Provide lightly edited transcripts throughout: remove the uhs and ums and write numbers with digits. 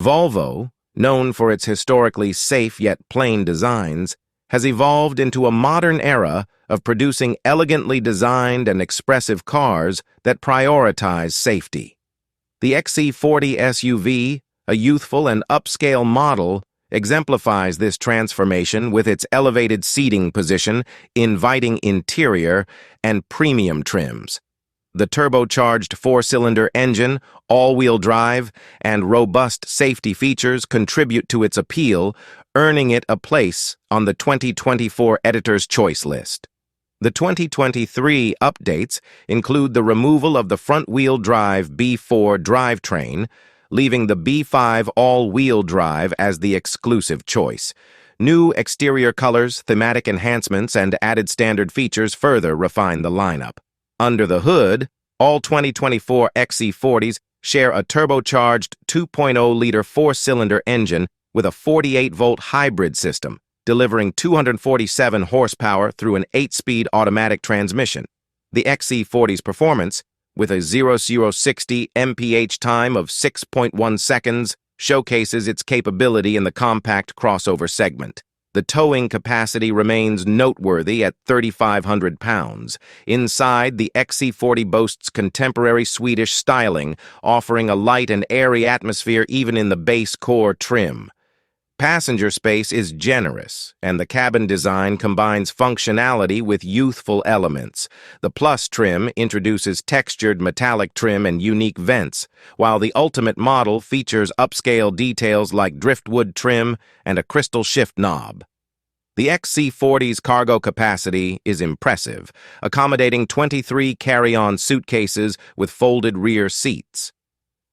Volvo, known for its historically safe yet plain designs, has evolved into a modern era of producing elegantly designed and expressive cars that prioritize safety. The XC40 SUV, a youthful and upscale model, exemplifies this transformation with its elevated seating position, inviting interior, and premium trims. The turbocharged four-cylinder engine, all-wheel drive, and robust safety features contribute to its appeal, earning it a place on the 2024 Editor's Choice list. The 2023 updates include the removal of the front-wheel drive B4 drivetrain, leaving the B5 all-wheel drive as the exclusive choice. New exterior colors, thematic enhancements, and added standard features further refine the lineup. Under the hood, all 2024 XC40s share a turbocharged 2.0-liter four-cylinder engine with a 48-volt hybrid system, delivering 247 horsepower through an 8-speed automatic transmission. The XC40's performance, with a 0-60 mph time of 6.1 seconds, showcases its capability in the compact crossover segment. The towing capacity remains noteworthy at 3,500 pounds. Inside, the XC40 boasts contemporary Swedish styling, offering a light and airy atmosphere even in the base core trim. Passenger space is generous, and the cabin design combines functionality with youthful elements. The Plus trim introduces textured metallic trim and unique vents, while the Ultimate model features upscale details like driftwood trim and a crystal shift knob. The XC40's cargo capacity is impressive, accommodating 23 carry-on suitcases with folded rear seats.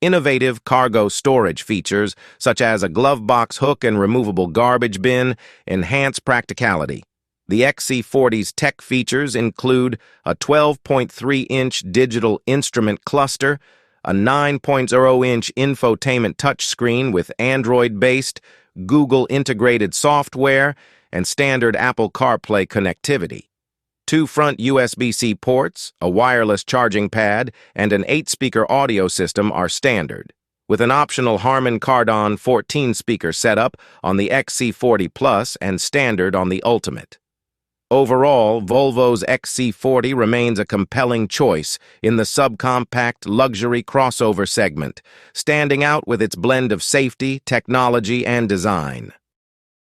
Innovative cargo storage features, such as a glove box hook and removable garbage bin, enhance practicality. The XC40's tech features include a 12.3-inch digital instrument cluster, a 9.0-inch infotainment touchscreen with Android-based, Google-integrated software, and standard Apple CarPlay connectivity. 2 front USB-C ports, a wireless charging pad, and an 8-speaker audio system are standard, with an optional Harman Kardon 14-speaker setup on the XC40 Plus and standard on the Ultimate. Overall, Volvo's XC40 remains a compelling choice in the subcompact luxury crossover segment, standing out with its blend of safety, technology, and design.